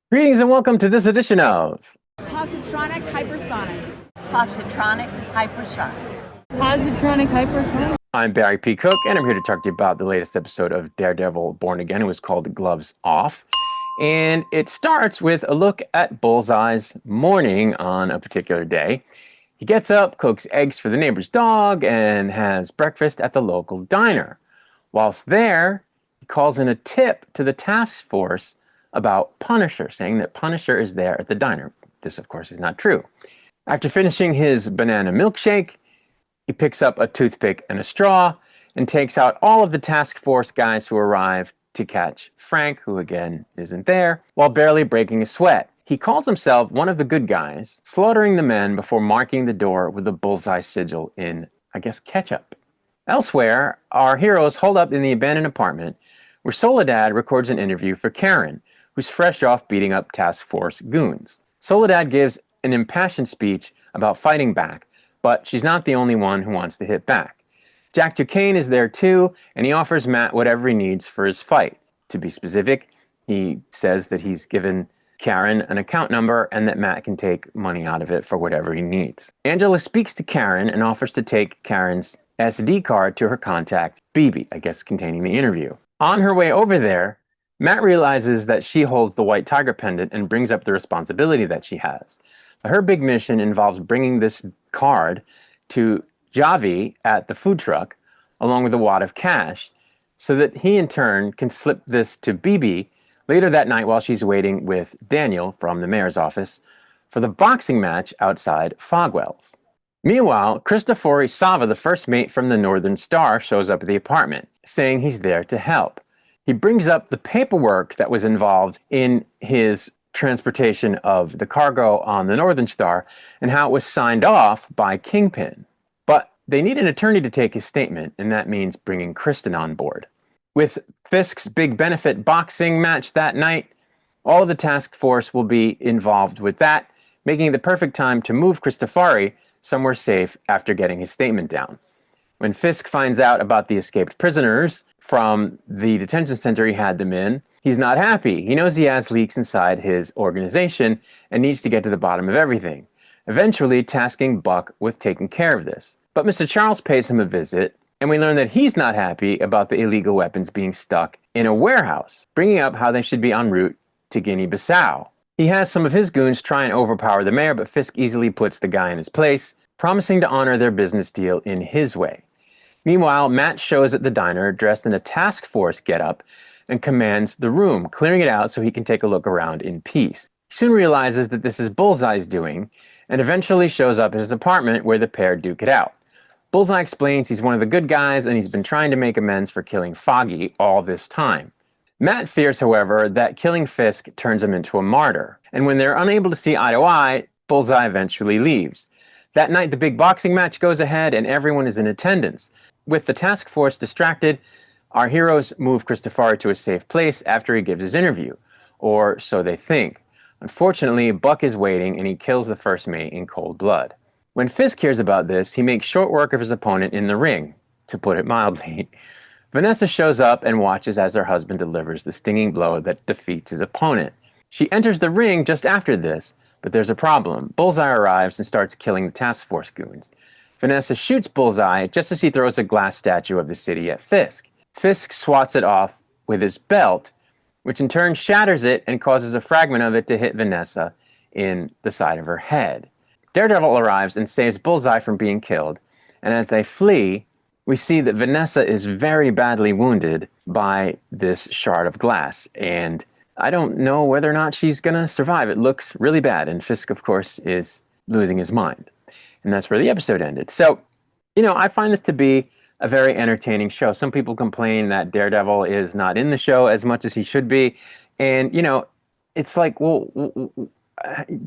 Greetings and welcome to this edition of Positronic hypersonic. Positronic hypersonic. Positronic hypersonic. I'm Barry P. Cook, and I'm here to talk to you about the latest episode of Daredevil Born Again. It was called Gloves Off. And it starts with a look at Bullseye's morning on a particular day. He gets up, cooks eggs for the neighbor's dog, and has breakfast at the local diner. Whilst there, he calls in a tip to the task force about Punisher, saying that Punisher is there at the diner. This, of course, is not true. After finishing his banana milkshake, he picks up a toothpick and a straw and takes out all of the task force guys who arrive to catch Frank, who again isn't there, while barely breaking a sweat. He calls himself one of the good guys, slaughtering the men before marking the door with a bullseye sigil in, I guess, ketchup. Elsewhere, our heroes hold up in the abandoned apartment where Soledad records an interview for Karen, who's fresh off beating up task force goons. Soledad gives an impassioned speech about fighting back, but she's not the only one who wants to hit back. Jack Duquesne is there too, and he offers Matt whatever he needs for his fight. To be specific, he says that he's given Karen an account number and that Matt can take money out of it for whatever he needs. Angela speaks to Karen and offers to take Karen's SD card to her contact, BB, I guess containing the interview. On her way over there, Matt realizes that she holds the white tiger pendant and brings up the responsibility that she has. Her big mission involves bringing this card to Javi at the food truck, along with a wad of cash, so that he in turn can slip this to BB later that night while she's waiting with Daniel from the mayor's office for the boxing match outside Fogwell's. Meanwhile, Cristofori Sava, the first mate from the Northern Star, shows up at the apartment, saying he's there to help. He brings up the paperwork that was involved in his transportation of the cargo on the Northern Star and how it was signed off by Kingpin. But they need an attorney to take his statement, and that means bringing Kristen on board. With Fisk's big benefit boxing match that night, all of the task force will be involved with that, making it the perfect time to move Cristofori somewhere safe after getting his statement down. When Fisk finds out about the escaped prisoners from the detention center he had them in, he's not happy. He knows he has leaks inside his organization and needs to get to the bottom of everything, eventually tasking Buck with taking care of this. But Mr. Charles pays him a visit, and we learn that he's not happy about the illegal weapons being stuck in a warehouse, bringing up how they should be en route to Guinea-Bissau. He has some of his goons try and overpower the mayor, but Fisk easily puts the guy in his place, promising to honor their business deal in his way. Meanwhile, Matt shows at the diner dressed in a task force getup and commands the room, clearing it out so he can take a look around in peace. He soon realizes that this is Bullseye's doing and eventually shows up at his apartment where the pair duke it out. Bullseye explains he's one of the good guys and he's been trying to make amends for killing Foggy all this time. Matt fears, however, that killing Fisk turns him into a martyr, and when they're unable to see eye to eye, Bullseye eventually leaves. That night, the big boxing match goes ahead and everyone is in attendance. With the task force distracted, our heroes move Cristofori to a safe place after he gives his interview, or so they think. Unfortunately, Buck is waiting and he kills the first mate in cold blood. When Fisk hears about this, he makes short work of his opponent in the ring, to put it mildly. Vanessa shows up and watches as her husband delivers the stinging blow that defeats his opponent. She enters the ring just after this, but there's a problem. Bullseye arrives and starts killing the task force goons. Vanessa shoots Bullseye just as he throws a glass statue of the city at Fisk. Fisk swats it off with his belt, which in turn shatters it and causes a fragment of it to hit Vanessa in the side of her head. Daredevil arrives and saves Bullseye from being killed, and as they flee, we see that Vanessa is very badly wounded by this shard of glass, and I don't know whether or not she's going to survive. It looks really bad, and Fisk, of course, is losing his mind. And that's where the episode ended. So, I find this to be a very entertaining show. Some people complain that Daredevil is not in the show as much as he should be. And, it's like, well, do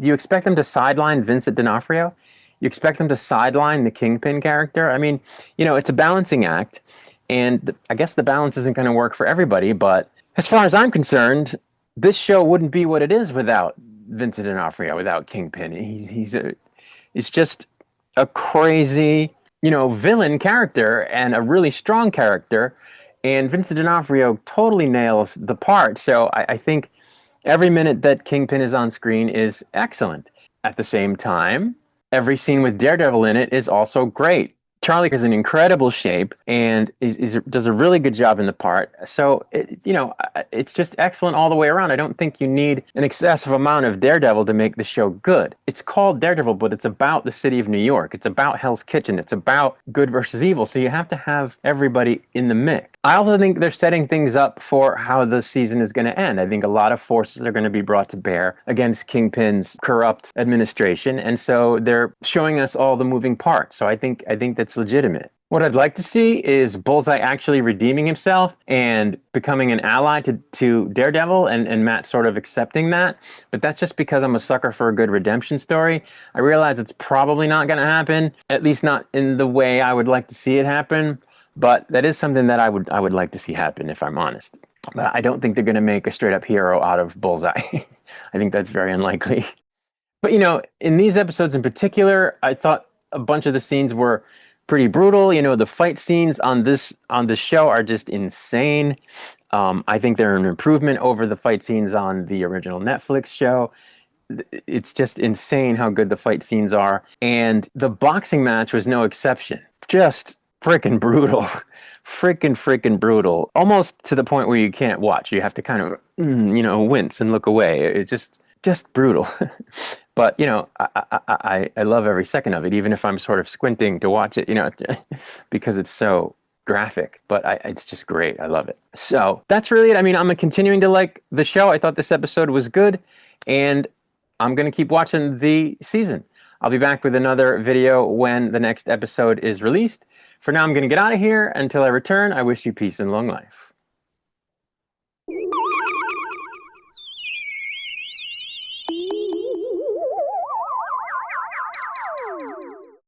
you expect them to sideline Vincent D'Onofrio? You expect them to sideline the Kingpin character? I mean, it's a balancing act. And I guess the balance isn't going to work for everybody. But as far as I'm concerned, this show wouldn't be what it is without Vincent D'Onofrio, without Kingpin. He's just a crazy, villain character and a really strong character. And Vincent D'Onofrio totally nails the part. So I think Every minute that Kingpin is on screen is excellent. At the same time, every scene with Daredevil in it is also great. Charlie is in incredible shape and does a really good job in the part. So, it's just excellent all the way around. I don't think you need an excessive amount of Daredevil to make the show good. It's called Daredevil, but it's about the city of New York. It's about Hell's Kitchen. It's about good versus evil. So you have to have everybody in the mix. I also think they're setting things up for how the season is going to end. I think a lot of forces are going to be brought to bear against Kingpin's corrupt administration, and so they're showing us all the moving parts. So I think that's legitimate. What I'd like to see is Bullseye actually redeeming himself and becoming an ally to Daredevil, and Matt sort of accepting that. But that's just because I'm a sucker for a good redemption story. I realize it's probably not going to happen, at least not in the way I would like to see it happen. But that is something that I would like to see happen, if I'm honest. But I don't think they're going to make a straight up hero out of Bullseye. I think that's very unlikely. But in these episodes in particular, I thought a bunch of the scenes were pretty brutal. The fight scenes on this show are just insane. I think they're an improvement over the fight scenes on the original Netflix show. It's just insane how good the fight scenes are, and the boxing match was no exception. Just freaking brutal. Freaking brutal. Almost to the point where you can't watch. You have to kind of, wince and look away. It's just brutal. But, I love every second of it, even if I'm sort of squinting to watch it, because it's so graphic. But it's just great. I love it. So that's really it. I mean, I'm continuing to like the show. I thought this episode was good, and I'm going to keep watching the season. I'll be back with another video when the next episode is released. For now, I'm going to get out of here. Until I return, I wish you peace and long life.